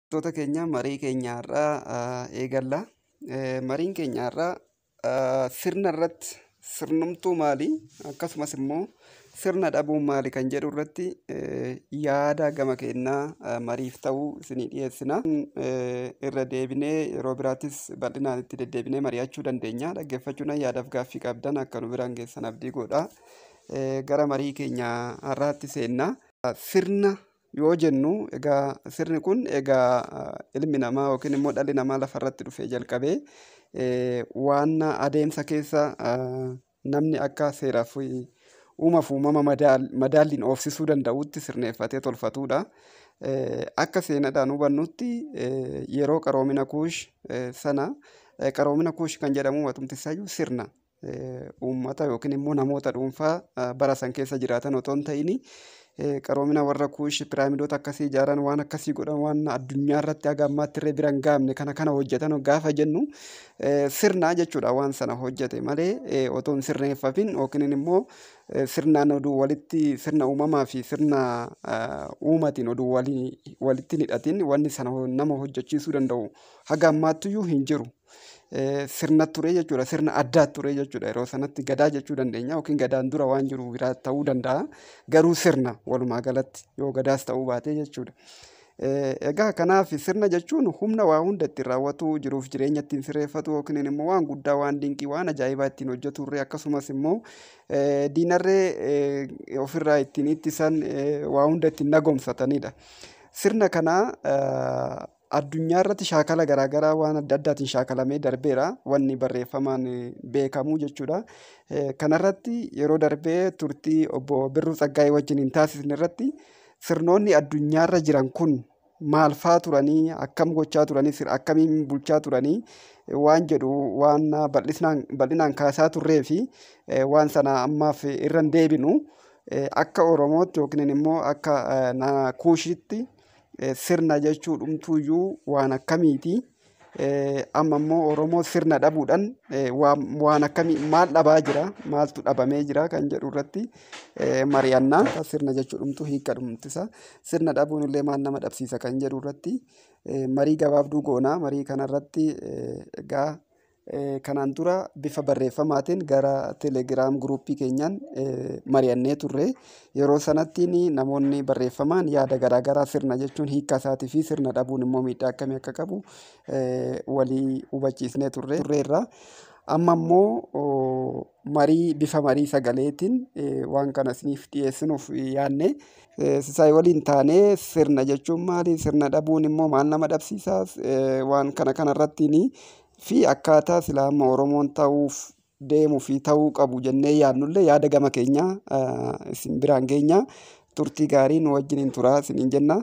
Wantoota keenya marii keenyaarraa eegalla. Mariin keenyaarraa sirna irratti sirnumtuu maali akkasumas immoo sirna dhabuun maali kan jedhu irratti yaada gama keenyaa mariif ta'uu isinii dhiyeessina. Irra deebinee yeroo biraattis bal'inaan itti deddeebinee mari'achuu dandeenya. Dhaggeeffachuun yaadaaf gaaffii qabdan akka nu biraan geessan abdii godha. Gara marii keenya har'aatti seenna. Sirna yoo jennu egaa sirni kun egaa ilmi namaa yookiin immoo dhalli namaa lafarratti dhufee jalqabee waan adeemsa keessa namni akka seeraaf uumaaf uumama madaalliin oofsisuu danda'utti sirneeffatee tolfatudha. Akka seenaadhaan hubannutti yeroo qaroomina kuush sana qaroomina kuush kan jedhamu matumtisayyuu sirna uummata yookiin immoo namoota dhuunfaa bara san keessa jiraatan otoo hin ta'in qaroomina warra kuush piraamidoota akkasii ijaaran waan akkasii godhan waan addunyaa irratti haga ammaatti irra bira hin gaamne kana hojjetan gaafa jennu sirna jechuudha waan sana hojjete malee otoo hin sirneeffafin yookiin immoo sirnaan oduu walitti sirna uumamaa fi sirna uumatiin oduu walitti hidhatin wanni sana nama hojjechiisuu danda'u haga ammaattiyyuu hin jiru. Sirna ture jechuudha sirna addaa ture jechuudha yeroo sanatti gadaa jechuu dandeenya yookiin gadaan dura waan jiru biraa ta'uu danda'a garuu sirna walumaa galatti yoo gadaas ta'uu baate jechuudha. Egaa kanaaf sirna jechuun humna waa hunda ittiin raawwatu jiruuf jireenya ittiin sirreeffatu yookiin immoo waan guddaa waan dinqii waan ajaa'ibaa ittiin hojjeturree akkasumas immoo diinarree ofirraa ittiin ittisan waa hunda ittiin nagoomsatanidha. Sirna kana addunyaa irratti shaakala garaagaraa waan adda addaatiin shaakalamee darbeera wanni barreeffamaan beekamu jechuudha. Kanarratti yeroo darbee turtii obbo Birruu Tsaggaayee wajjin hin taasisne irratti sirnoonni addunyaarra jiran kun maal fa'aa turanii akkam gochaa turanii akkamiin bulchaa turanii waan jedhu waan bal'inaan kaasaa turree fi waan sana ammaaf irra hin deebinu akka Oromootti yookiin immoo akka Kuushitti sirna jechuu dhumtuuyyuu waan akkamiiti. Amma immoo Oromoo sirna dhabuudhaan waan akkamii maal dhabaa jira maaltu dhabamee jira kan jedhu irratti mari'annaa sirna jechuu dhumtuu hiika dhumtisa sirna dhabuun illee maal nama dhabsiisa kan jedhu irratti marii gabaabduu goonaa marii kanarratti egaa kanaan dura bifa barreeffamaatiin gara teelegiraam guruuppii keenyaan mari'annee turre yeroo sanatti namoonni barreeffamaan yaada garaagaraa sirna jechuun hiika isaatii fi sirna dhabuun immoo miidhaa akkamii akka qabu walii hubachiisnee turreerra. Amma immoo bifa marii sagaleetiin waan kana isiniif dhiyeessinuuf yaadne sisaay waliin taanee sirna jechuun maali sirna dhabuun immoo maal nama dhabsiisaa waan kanarrattiin fi akkaataa silaama Oromoon ta'uuf deemuu fi ta'uu qabu jennee yaadnullee yaada gama keenyaa isin biraan geenya turtii gaarii nu wajjin turaa isiniin jenna.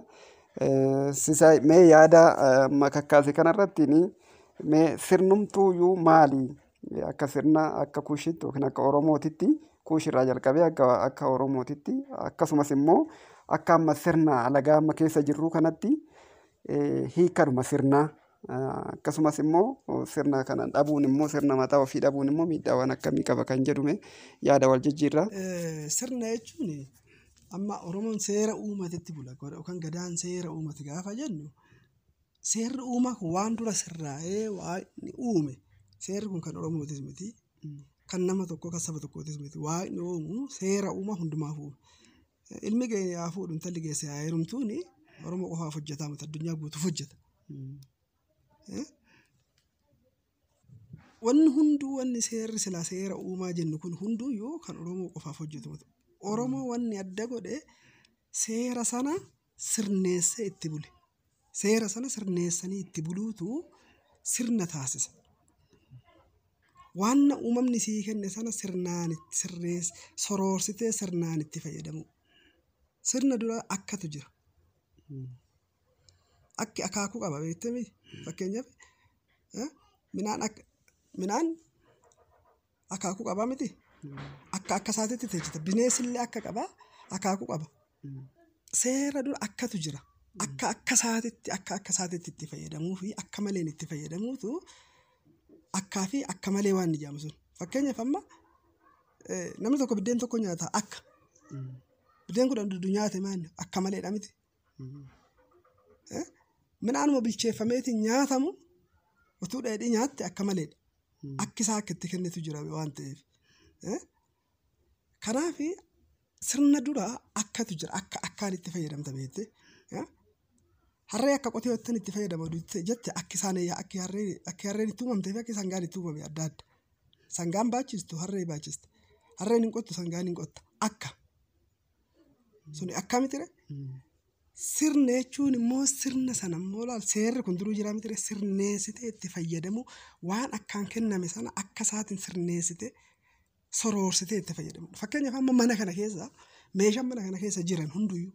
Sisaay mee yaada makakkaase kanarrattiin mee sirnumtuuyyuu maali akka sirna akka Kuushitti yookiin akka Oromootitti Kuushirraa jalqabee akka Oromootitti akkasumas immoo akka amma sirna alagaa amma keessa jirru kanatti hiikadhuma sirnaa. Akkasumas immoo sirna kana dhabuun immoo sirna mataa ofii dhabuun immoo miidhaawwan akkamii qaba kan jedhume yaada wal jijjiirra. Sirna jechuun amma Oromoon seera uumatetti bula yookaan gadaan seera uumate gaafa jennu seerri uumaa kun waan dura sirraa'ee waaqni uume seerri kun kan Oromootis miti kan nama tokko kan saba tokkootis miti waaqni uumu seera uumaa hundumaaf uume. Ilmi keenya haa fuudhu intalli geesse haa heerumtuun Oromoo qofaaf hojjetaa miti addunyaa guutuuf hojjeta. Wanni hunduu wanni seerri silaa seera uumaa jennu kun hunduuyyuu kan Oromoo qofaaf hojjetu. Oromoo wanni adda godhe seera sana sirneessee itti bule. Seera sana sirneessanii itti buluutu sirna taasisa. Waan uumamni sii kenne sana sirnaan itti soroorsitee sirnaan itti fayyadamu. Sirna dura akkatu jira. Akki akaakuu qaba beektami fakkeenyaaf midhaan akaakuu qaba miti akka isaatiitti teechita bineensillee akka qaba akaakuu qaba seera dura akkatu jira akka isaatiitti itti fayyadamuu fi akka maleen itti fayyadamuutu akkaa fi akka malee waan ni jaamu sun fakkeenyaaf amma namni tokko biddeen tokko nyaata akka biddeen kun nyaate maanni akka maleedha miti. midhaanuma bilcheeffameetiin nyaatamu utuu dheedhii nyaatte akka maleedha. Akki isaa akka itti kennitu jira waan ta'eef. Kanaaf sirna duraa akkatu jira akkaan itti fayyadamta beekte. Harree akka qotee wottan itti fayyadama jette akki isaan akki harreen itti uumamtee fi akki sangaan itti uumame adda adda. Sangaan baachistu harree baachisti. Harreen hin qottu sangaan hin qotta. Akka. Suni akkamitire? Sirna jechuun immoo sirna sana immoo laal seerri kun duruu jiraa mitire sirneessitee itti fayyadamu waan akkaan kenname sana akka isaatiin sirneessitee soroorsitee itti fayyadamu. Fakkeenyaaf amma mana kana keessa meeshaan mana kana keessa jiran hunduyyuu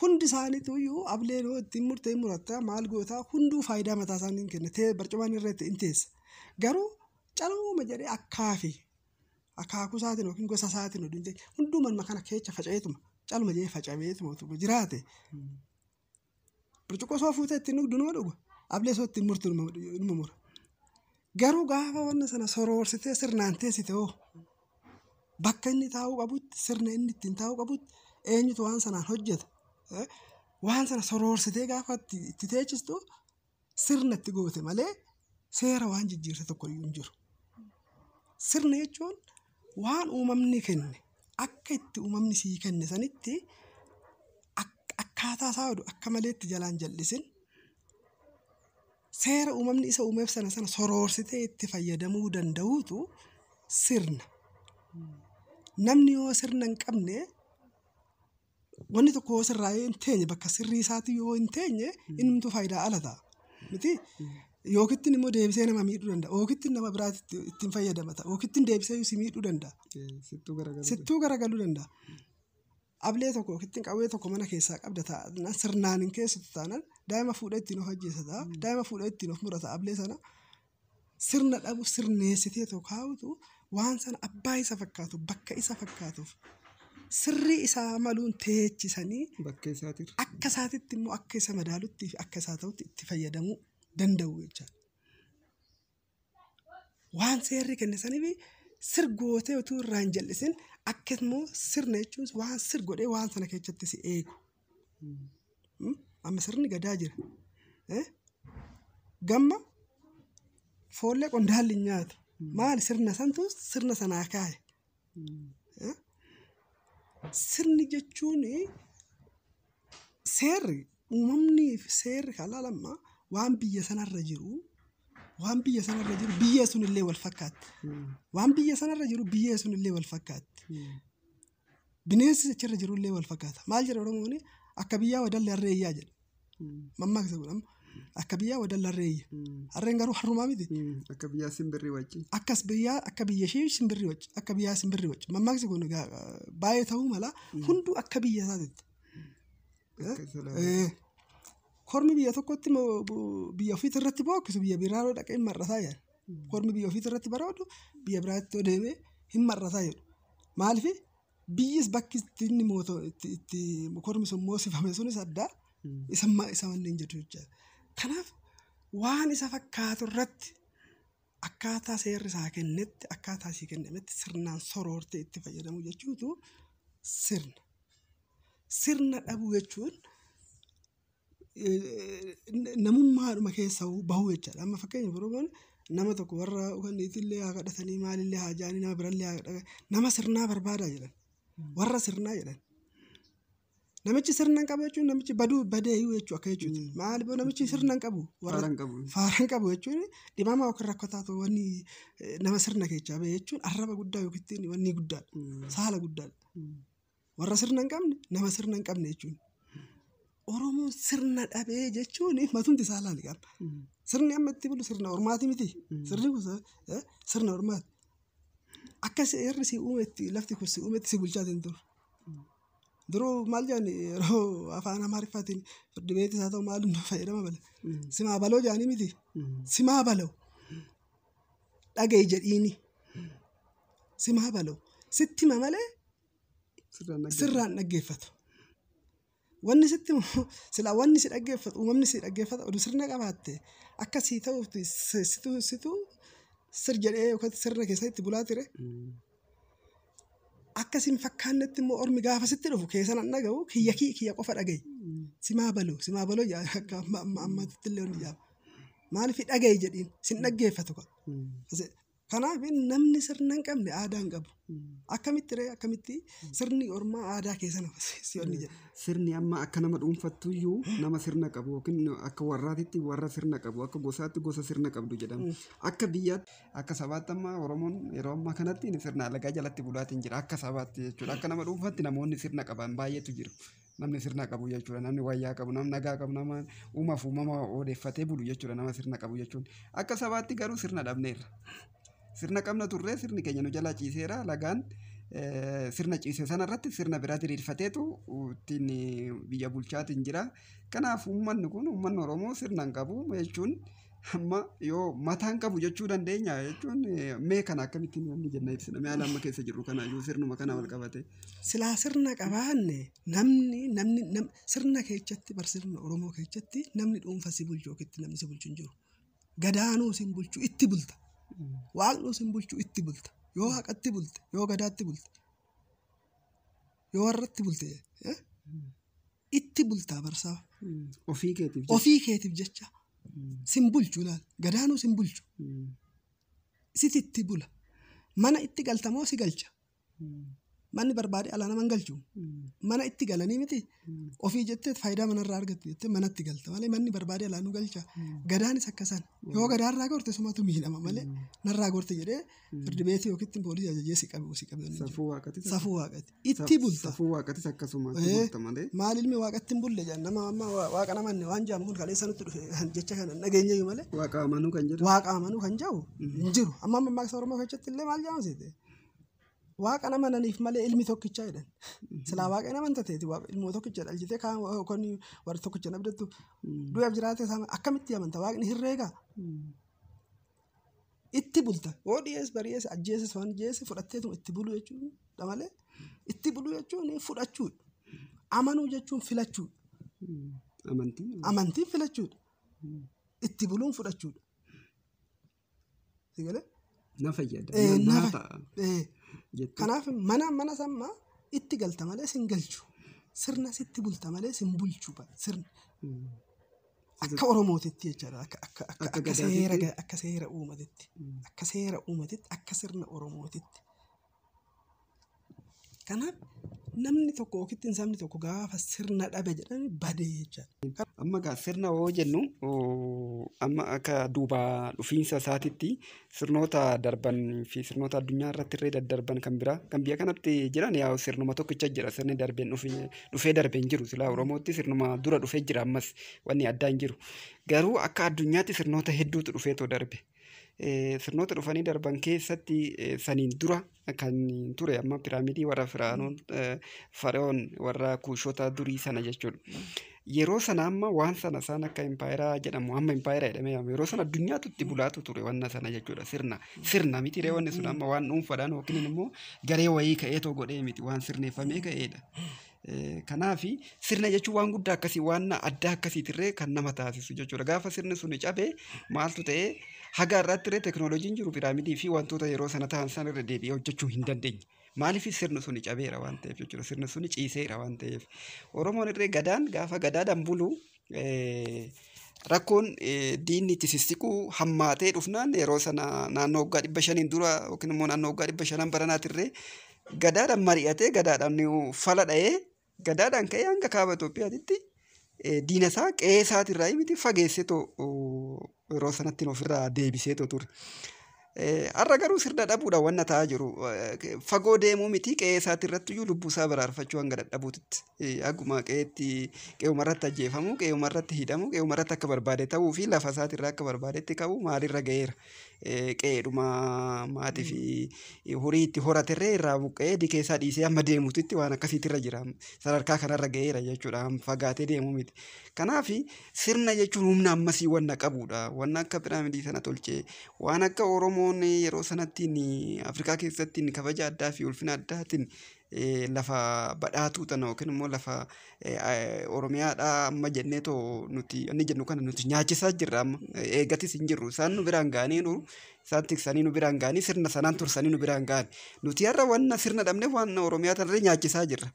hundi isaaniituyyuu ableen ittiin murtee murataa maal gootaa hunduu faayidaa mataa isaanii kenna ta'ee barcumaan irratti hin teessa. Garuu caluma jedhee akaakuu isaatiin yookiin gosa isaatiin hunduu manuma kana keessa faca'eetuma. Calma jedhee facabeetuma otoo jiraate. Burcuqqoo soo fuutee ittiin dhugdu numa dhugu. Ablee soo ittiin murtu numa mura. Garuu gaafa wanna sana soroorsitee sirnaan teessite hoo bakka inni taa'uu qabutti sirna inni ittiin taa'uu qabutti eenyutu waan sanaan hojjeta. Waan sana soroorsitee gaafa itti teechistu sirna itti goote malee seera waan jijjiirte tokko iyyuu hin jiru. Sirna jechuun waan uumamni kenne. Akka itti uumamni sii kenne sanitti akkaataa isaa oduu akka maleetti jalaan jal'isin seera uumamni isa uumeef sana soroorsitee itti fayyadamuu danda'uutu sirna. Namni yoo sirna hin qabne wanni tokko yoo sirraa hin teenye bakka sirrii isaatti yoo hin teenye innumtuu faayidaa ala ta'a. Miti yookittiin immoo deebisee nama miidhuu danda'a. Yookittiin nama biraatti ittiin fayyadama ta'a. Yookittiin deebisee si miidhuu danda'a. Sittuu garagaluu danda'a. Ablee tokko yookittiin qawwee tokko mana keessaa qabda ta'a. Sirnaan hin keessattu taanaan daa'ima fuudhee ittiin of ajjeessa ta'a. Daa'ima fuudhee ittiin of murata ablee sana sirna dhabu sirneessitee tokko kaa'utu waan sana abbaa isa fakkaatu bakka isa fakkaatuuf sirrii isaa maluun teechisanii akka isaatitti immoo akka isa madaalutti fi akka isaa ta'utti itti fayyadamuu danda'u jechaadha. Waan seerri kenne saniif sirgootee utuu irraa hin jal'isin akka immoo sirna jechuun waan sirgodhee waan sana keessatti si eegu. Amma sirni gadaa jira. Gamma foollee qondaalli nyaatu. Maali sirna santu sirna sanaa kaa'e. Sirni jechuun seerri uumamni fi seerri kalaalammaa waan biyya sanarra jiru biyya sunillee wal fakkaatti. Waan biyya sanarra jiru biyya sunillee wal fakkaatti. Bineensi achirra jirullee wal fakkaata. Maal jedha Oromoon akka biyyaa wadalli harreeyyaa jedha. Mammaaksa godhama. Akka biyyaa wadalli harreeyya. Harreen garuu harrumaa miti. Akka biyyaa simbirrii wajji. Akka biyya ishee simbirrii wajji. Akka biyyaa simbirrii wajji. Mammaaksi kun baay'ee ta'uu mala hunduu akka biyya isaatiitti. Kormi biyya tokkotti biyya ofiit irratti bookkisu biyya biraa dhaqee hin marrataa jedha. Kormi biyya ofiit irratti baroodu biyya biraatti deemee hin marrataa jedhu. Maaliif biyyis bakki itti kormi sun moosifame sunis addaa isa wanneen jedhu jechuudha. Kanaaf waan isa fakkaatu irratti akkaataa seerri isaa kennetti akkaataa isii kennametti sirnaan soroortee itti fayyadamu jechuutu sirna. Sirna dhabuu jechuun namummaadhuma keessa bahuu jechaadha. Amma fakkeenyaaf Oromoon nama tokko warra ufanniitillee haa kadhatanii maalillee haa jaanii nama birallee haa kadhatan nama sirnaa barbaadaa jedhan. Warra sirnaa jedhan. Namichi sirna qabu jechuun namichi badeeyyuu jechuu akka jechuuti. Maali boo namichi sirna qabu faaraan qabu jechuun dhibama yookiin rakkotaa ta'u wanni nama sirna keessaa bahe jechuun arraba guddaa yookiin wanni guddaadha. Saala guddaadha. Warra sirna hin qabne nama sirna hin qabne jechuun. Oromoon sirna dhabee jechuun matumti isaa laali qaba. Sirni amma itti bulu sirna ormaati miti. Sirni kun sirna ormaati. Akka seerri si uumetti lafti kun si uumetti si bulchaatiin turu. Duruu maal jedhani yeroo afaan Amaariffaatiin firdi beetis haa ta'u maal hunduu fayyadama mala. Simaa baloo jedhanii miti. Simaa baloo. Dhaga'i jedhiini. Simaa baloo. Sitti hima malee sirraan dhaggeeffatu. Wanni sitti silaa wanni si dhaggeeffatu uumamni si dhaggeeffata oduu sirna qabaatte akka sii ta'uuf situ sir jedhee yookaan sirna keessatti bulaa ture. Akkasiin fakkaannetti immoo ormi gaafa sitti dhufu keessa nan dhaga'u kiyya qofa dhaga'i. simaa baloo akka ammatti illee hundi jaaba. Maaliif dhagaye jedhiin sin dhaggeeffatu qaba. Kanaaf namni sirna hin qabne aadaa hin qabu. Akkamitti sirni ormaa aadaa keessa nama si'onni jedha. Sirni amma akka nama dhuunfattuyyuu nama sirna qabu yookiin akka warraatitti warra sirna qabu akka gosaatti gosa sirna qabdu jedhama. Akka biyyaatti akka sabaatti amma Oromoon yeroo ammaa kanatti sirna alagaa jalatti bulaatiin jira akka sabaatti jechuudha. Akka nama dhuunfaatti namoonni sirna qaban baay'eetu jiru. Namni sirna qabu jechuudha. Namni wayyaa qabu, namni nagaa qabu, nama uumaaf uumama odeeffatee bulu jechuudha. Nama sirna qabu jechuun akka sabaatti garuu sirna dhabneerra. Sirna qabna turre sirni keenya nu jalaa ciiseera lagaan sirna ciise sanarratti sirna biraa diriirfateetu ittiin biyya bulchaatiin jira. Kanaaf uummanni kun uummanni Oromoo sirna hin qabu jechuun amma yoo mataan qabu jechuu dandeenya jechuun mee kana akkamittiin wanni jenna ibsina mee haala amma keessa jirru kana iyyuu sirnuma kana wal qabate. Silaa sirna qabaanne namni sirna keessatti sirna Oromoo keessatti namni dhuunfa si bulchu yookiin namni si bulchu hin jiru. Gadaanuu si bulchu itti bulta. Waaqni si bulchu itti bulta. Yoo haqatti bulte, yoo gadaatti bulte, yoo warratti bulte itti bultaa barsaa. Ofii keetiif jecha. Sin bulchu laal. Gadaanuu sin bulchu. Sitti itti bula. Mana itti galtamoo si galcha. Manni barbaade alaa nama hin galchu. Mana itti galanii miti. Ofii jettee faayidaa manarraa argattu jettee manatti galta malee manni barbaade alaa nu galcha. Gadaanis akkasaan. Yoo gadaarraa gorte sumatu miidhama malee narraa gorte jedhee firdi beetii yookiin poolisii ajajee si qabu. Safuu waaqati. Itti bulta. Safuu waaqatis akkasuma bulta malee. Maal ilmi waaqatti hin bulle jedhan nama amma waaqa namanne waan jaamu kun kaleessa nutti dhufe jecha kana dhageenyayyuu malee. Waaqa amanuu kan jedhu. Waaqa amanuu kan jedhu hin jiru. Amma mammaaksa Oromoo keessatti illee maal jaamsite? Waaqa nama naniif malee ilmi tokkichaa jedhan. Silaa waaqa nama hin tateeti ilmoo tokkicha dhaljitee kan warri tokkicha nabdattu du'aaf jiraate akkamitti amanta waaqni herreegaa. Itti bulta. Yoo dhiyees bari'ees ajjeeses waan jeesse fudhatteetuma itti buluu jechuudha malee itti buluu jechuun fudhachuudha. Amanuu jechuun filachuudha. Amantiin filachuudha. Itti buluun fudhachuudha. Sigalee? Na fayyada. Kanaaf mana sammaa itti galta malee sin galchu. Sirna sitti bulta malee sin bulchu sirna. Akka Oromootitti jechaadha. Akka seera uumatitti. Akka seera uumatitti akka sirna Oromootitti. Kanaaf namni tokko yookiin sabni tokko gaafa sirna dhabe jedhanii badee jechaadha. Amma gaa sirna yoo jennu amma akka duuba dhufiinsa isaatitti sirnoota darban fi sirnoota addunyaa irratti illee daddarban kan biraa kan biyya kanatti jiran yaa sirnuma tokkicha jira sirni darbeen dhufee darbeen jiru silaa Oromootti sirnuma dura dhufee jira ammas wanni addaa hin jiru. Garuu akka addunyaatti sirnoota hedduutu dhufeetoo darbe. Sirnoota dhufanii darban keessatti saniin dura kan ture amma piraamidii warra Fara'oon warra kuushota durii sana jechuudha. Yeroo sana amma waan sana isaan akka impaayeraa jedhamu amma impaayeraa jedhamee yeroo sana addunyaatu itti bulaatu ture wanna sana jechuudha sirna miti wanni sun amma waan dhuunfaadhaan yookiin immoo garee wayii ka'eetoo godhee miti waan sirneeffamee ka'eedha. Kanaafi sirna jechuun waan guddaa akkasii waan addaa akkasiitirree kan nama taasisu jechuudha. Gaafa sirni sun cabee maaltu ta'ee haga irratti illee teekinooloojiin jiru piraamidii fi wantoota yeroo sana ta'an sana irra deebi'ee hojjechuu hin dandeenye. Maaliif sirni sun cabeera waan ta'eef jechuudha. Sirni sun ciiseera waan ta'eef. Oromoon irree gadaan gaafa gadaadhaan bulu rakkoon diinni itti sissiquu hammaatee dhufnaan yeroo sana naannoo waggaa 500 dura yookiin immoo naannoo waggaa 500 baranaatirree gadaadhaan mari'atee gadaadhaan fala dha'ee gadaadhaan ka'ee hanga kaaba Itoophiyaatitti diina isaa qe'ee isaatirraa miti fageesseetoo yeroo sanatti ofirraa deebiseetoo ture. Har'a garuu sirna dhabuudhaan wanna ta'aa jiru. Fagoo deemuu miti qe'ee isaatirratti iyyuu lubbuu isaa baraarfachuu hanga dadhabuutitti. Akkuma qe'umarratti ajjeefamuu, qe'umarratti hidhamuu, qe'umarratti akka barbaade ta'uu fi lafa isaatirraa akka barbaadetti ka'uu maalirra ga'eera. Qe'eedhuma maatii fi horii itti horaterree irraa buqqa'ee dikeessaa dhiisee amma deemutitti waan akkasiitirra jira. Sadarkaa kanarra ga'eera jechuudha. Fagaatee deemuu miti. Kanaaf sirna jechuun humna ammasii wanna qabudha. Wanna akka piraamidii sana tolchee waan akka Oromoon yeroo sanattiin Afrikaa keessatti kabaja addaa fi ulfina addaatiin lafa badhaatuu tana yookiin immoo lafa Oromiyaadhaa amma jennee too nuti inni jennu kana nuti nyaachisaa jirra amma eeggatis hin jirru isaan nu biraan ga'aniiru isaan tiksanii nu biraan ga'anii sirna sanaan tursanii nu biraan ga'an nuti har'a wanna sirna dhabne waan Oromiyaa tanarra nyaachisaa jirra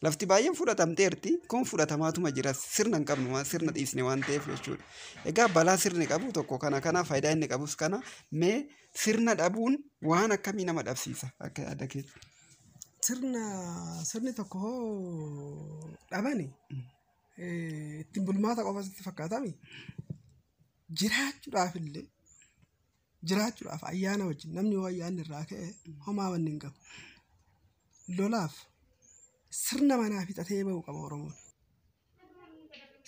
lafti baay'een fudhatamteerti kun fudhatamaatuma jira sirna hin qabnu sirna dhiisne waan ta'eef jechuudha egaa balaa sirni qabu tokko kana faayidaa inni qabus kana mee sirna dhabuun waan akkamii nama dhabsiisa akka yaada keetti. Sirni tokko hoo dhabani ittiin bulmaata qofatti fakkaatami jiraachuudhaaf ayyaana wajjin namni yoo ayyaanni irraa ka'e homaa wanni hin qabu. Lolaaf sirna manaa fixatee bahu qaba Oromoon.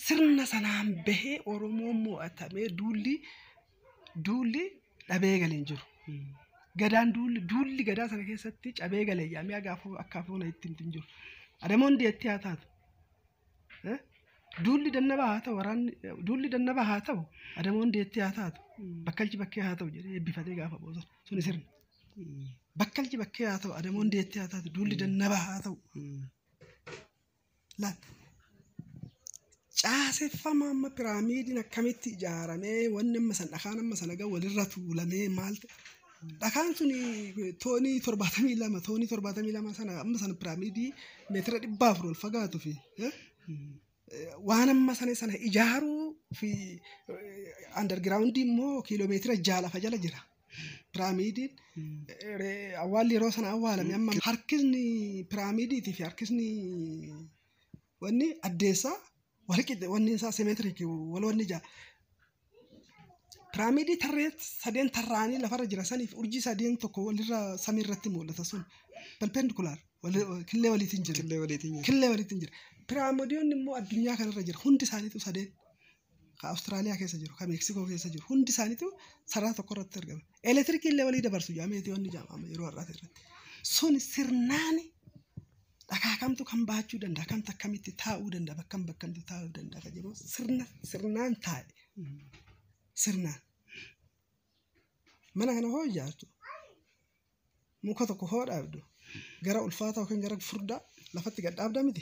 Sirna sanaan bahee Oromoon mo'atamee duulli dhabee galee jiru. Gadaan duulli gadaa sana keessatti cabee galee yaamee akka afuuna ittiin jiru. Adamoon deetti haa taatu. Duulli dannaba haa ta'u adamoon deetti haa taatu. Bakkalchi bakkee haa ta'u jedhee eebbifatee gaafa booda suni sirna. Bakkalchi bakkee haa ta'u adamoon deetti haa taatu duulli dannaba haa ta'u. Laal. Caaseffama amma piraamiidiin akkamitti ijaaramee wanni amma san dhakaan amma sana gaa walirra tuulamee maal ta'e. Dhakaan suni toonii 72 sana amma sana piraamiidii meetira 400 ol fagaatuu fi waan amma sana ijaaruu fi undergroundii immoo kiiloomeetira 6 lafa jala jira. Piraamiidiin awwaalli yeroo sana awwaalame amma harkisni piraamiidiitii fi harkisni wanni addeessaa walqixe wanni isaa simeetirik wanni jaa. Piraamiidii sadeen tarraanii lafarra jira saniif urjii sadeen tokko walirra samii irratti mul'ata sun perpendikular killee waliitiin jira. Piraamiidiin immoo addunyaa kanarra jira hundi isaaniitu sadeen ka Awustiraaliyaa keessa jiru ka Meeksikoo keessa jiru hundi isaaniitu sarara tokko irratti argama. Elektiriikii illee walii dabarsu jaameetii wanni jaamama yeroo har'aati irratti. Sun sirnaani dhakaa kamtu kan baachuu danda'a kamtu akkamitti taa'uu danda'a bakkamtu taa'uu danda'a kan jedhu sirnaan taa'e. Sirnaan mana kana hoo ijaartu muka tokko hoo dhaabdu gara ulfaataa yookiin gara furdaa lafatti gad dhaabda miti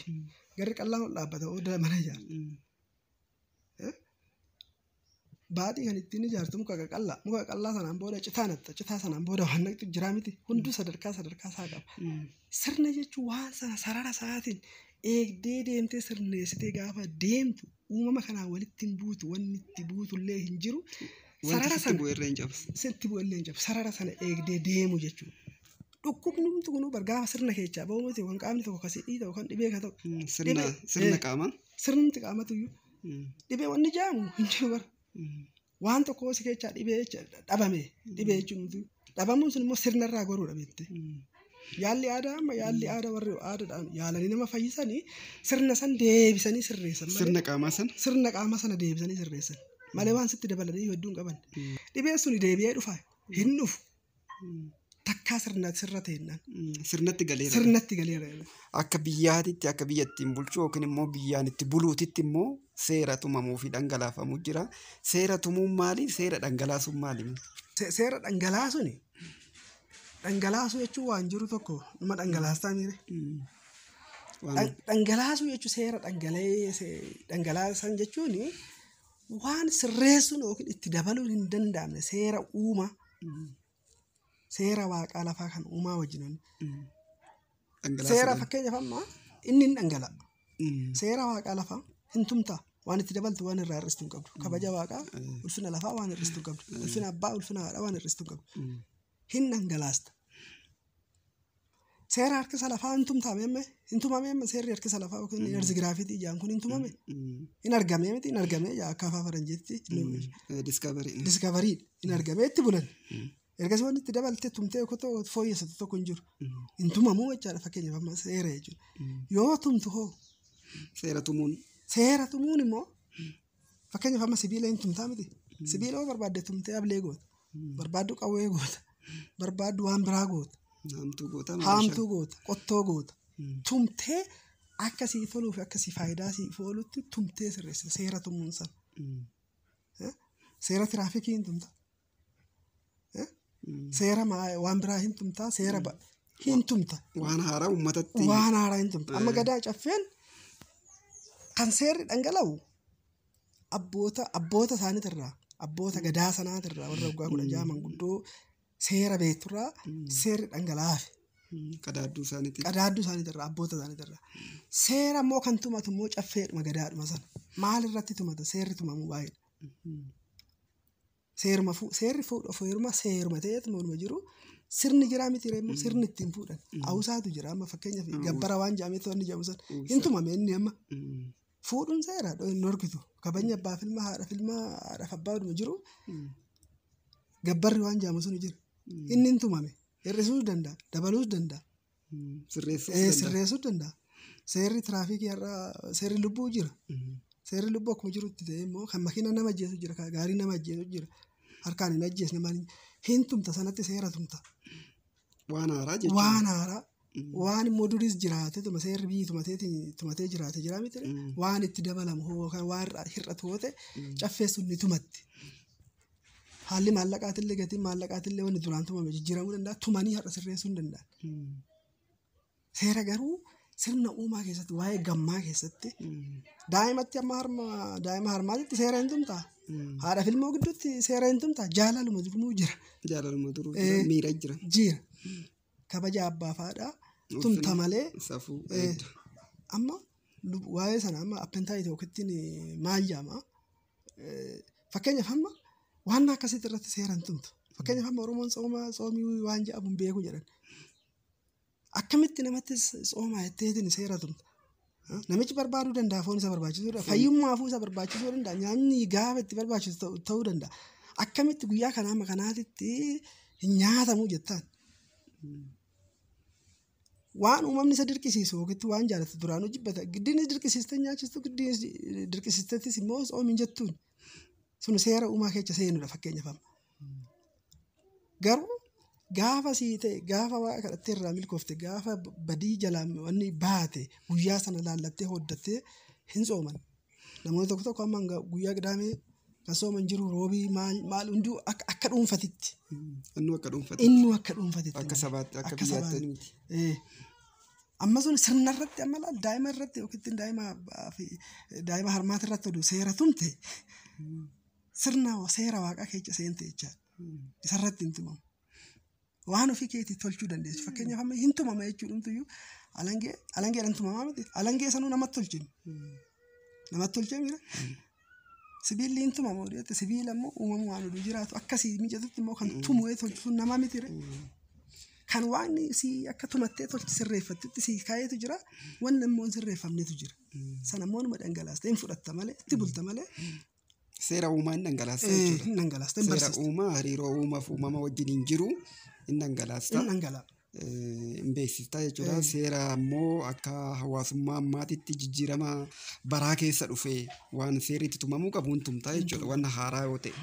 garri qallaan ol dhaabbata oo mana ijaartu. Baadii kan ittiin ijaartu muka qaqallaa sanaan booda citaa sanaan booda waan naqxu jira miti hunduu sadarkaa isaa qaba. Sirna jechuun waan sana sarara isaatiin eegdee deemtee sirneessitee gaafa deemtu uumama kanaan walitti hin buutu wanni itti buutullee hin jiru. Sarara sana sarara sana eegdee deemu jechuudha. Dhukkubnumti kunuu bargaafa sirna keessaa ba'uumati waan qaamni tokko kasii dhiita yookaan dhibee ka ta'u. Sirna qaamaa. Sirnumti qaamatuyyuu dhibee wanni jaamu hin jiru bara. Waan tokko si keessaa dhibee dhabame dhibee jechuun dhabamuun sun immoo sirnarraa goruudha beekte. Yaalli aadaa warri aadaadhaan yaalanii nama fayyisanii sirna san deebisanii sirreessan. Sirna qaamaa sana deebisanii sirreessan. Malee waan sitti dabalanii hedduun qaban. Dhibeen sun deebi'ee dhufa hin dhufu. Takkaa sirna ta'ennaan. Sirnatti galeera. Akka biyyaatitti akka biyyattiin bulchuu yookiin immoo biyyaan itti buluutitti immoo seera tumamuu fi dhangalaafamuu jira. Seera tumuun maali? Seera dhangalaasuun maali? Seera dhangalaasuuni. Dhangalaasuu jechuun waan jiru tokko nama dhangalaastaa miire. Dhangalaasuu jechuun seera dhangalaasan jechuun waan sirreessuun yookiin itti dabaluun hin danda'amne seera uumaa. Seera waaqaa lafaa kan uumaa wajjinan. Seera fakkeenyaaf amma inni hin dhangala'a. Seera waaqaa lafaa hin tumtaa. Waan itti dabaltu waan irraa hir'istu hin qabdu. Kabaja waaqaa ulfina lafaa waan hir'istu hin qabdu. Ulfina abbaa ulfina haadhaa waan hir'istu hin qabdu. Hin dhangalaasta. Seera harkisa lafaa hin tumame seerri harkisa lafaa yookiin erzigiraafitii ijaan kun hin tumame. Hin argamee miti hin argamee akka afaan faranjeetti. Diskavarii hin argamee itti bulan. Ergasii wanti itti dabaltee tumtee fooyyessatu tokko hin jiru. Hin tumamuu jechaadha fakkeenyaaf amma seera jechuudha. Yoo tumtu hoo. Seera tumuun immoo fakkeenyaaf amma sibiila hin tumtaa miti. Sibiila yoo barbaadde tumtee ablee goota. Barbaaddu qawwee goota. Barbaaddu waan biraa goota. Haamtuu goota. Qottoo goota. Tumtee akka sii toluu fi akka sii faayidaa sii oolutti tumtee sirreessa seera tumuun sana. Seera tiraafikii hin tumtaa. Seera waan biraa hin tumtaa. hin tumta. Waan haaraa uummatatti. Waan haaraa hin tumta. Amma gadaa caffeen kan seerri dhangala'u abboota isaaniitirraa abboota gadaa sanaatirraa warra waggaa 16 manguddoo seera beekturraa seerri dhangala'aafi. Qadaadduu isaaniitirraa abboota isaaniitirraa. Seera immoo kan tumatu immoo caffeedhuma gadaadhuma sana. Maal irratti tumata seerri tumamu baay'eedha. Seerri fuudhuma seeruma ta'eetu morma jiru. Sirni jiraa miti reemmoo sirni ittiin fuudhan. Hawusaatu jira amma fakkeenyaaf gabbara waan jaamee inni jaamu sana hin tumame inni amma. Fuudhuun seera hin dorgitu. Kabajni abbaa filma haadhaaf abbaadhuma jiru. Gabbarri waan jaamu sun jira. Inni hin tumame. Hir'isuus danda'a. Dabaluus danda'a. Sirreessuus danda'a. Seerri tiraafikii har'aa seerri lubbuu jira. Seerri lubbuu akkuma jirutti ta'e immoo kan makiina nama ajjeesu jira. Kan gaarii nama ajjeesu jira. Harkaan hin ajjeesne maali? Hin tumta sanatti seera tumta. Waan haaraa jechuudha. Waan haaraa. Waan immoo duris jiraate seerri biyyi tumatee jiraate jira miti. Waan itti dabalamu yookaan waan hir'atu yoo ta'e caffeessuun ni tumatti. Haalli maallaqaatillee gatiin maallaqaatillee wanni duraan tumame jijjiiramuu danda'a. Tumanii har'a sirreessuu hin danda'an. Seera garuu sirna uumaa keessatti waa'ee gammaa keessatti daa'imatti amma daa'ima harmaatitti seera hin tumtaa. Haadhaaf ilmoo gidduutti seera hin tumtaa. Jaalaluma duruu jira. Jaalaluma duruu miira jira. Jira. Kabaja abbaa faadhaa tumta malee. Amma waa'ee sana amma appentaayitii yookiin maal jaama fakkeenyaaf amma waan akkasitti irratti seera hin tumtu. Fakkeenyaaf amma Oromoon soomii waan jedhamu hin beeku jedhan. Akkamitti namatti soomaa jetteetiin seera tumta. Namichi barbaaduu danda'a foon isa barbaachisuu fayyummaafuu isa barbaachisuu danda'a nyaanni gaafa itti barbaachisu ta'uu danda'a. Akkamitti guyyaa kanaa kanaatitti hin nyaatamu jettaan. Waan uumamni isa dirqisiisu yookiin waan jaallatu duraanuu jibbata. Giddiin dirqisiistee nyaachistu giddiin dirqisiisteettis immoo soomiin jettuun. Sun seera uumaa keessa seenudha fakkeenyaaf amma. Garuu gaafa sii ta'e gaafa waa kadhattee irraa milkoofte gaafa badii jalaan wanni baate guyyaa sana laallattee hoddattee hin sooman. Namoonni tokko amma guyyaa qidaamee kan sooman jiru roobii maal hunduu akka dhuunfatitti. Inni akka dhuunfatitti. Akka sabaatti akka biyyaatti miti. Amma sun sirna irratti amma laal daa'ima irratti yookiin daa'ima harmaata irratti oduu seera tumte seera waaqaa keessa seente jechaadha. Isarratti hin tumamu. Waan ofii keetii tolchuu dandeessu. Fakkeenyaaf amma hin tumama jechuudhumtuyyuu alangeedhaan tumamaa miti. Alangee sanuu namatti tolchinu. Namatti tolchee mira. Sibiilli hin tumamu jechuudha. Sibiila immoo uumamu waan oduu jiraatu akkasii mijatutti immoo kan tumee tolchuun nama miti. Kan waan si akka tumattee tolchi sirreeffattutti si kaayetu jira. Wanni immoo hin sirreeffamnetu jira. Sana immoo numa dhangalaastee hin fudhatta malee itti bulta malee. Seera uumaa hin dhangalaasta jechuudha. Hin dhangalaasta hin barsiista. Seera uumaa hariiroo uumaaf uumama wajjin hin jiru hin dhangalaasta. Hin dhangalaa. Hin beeksista jechuudha. Seera immoo akka hawaasummaa ammaatitti jijjiirama baraa keessa dhufe waan seerri itti tumamuu qabu hin tumta jechuudha. Waan haaraa yoo ta'e.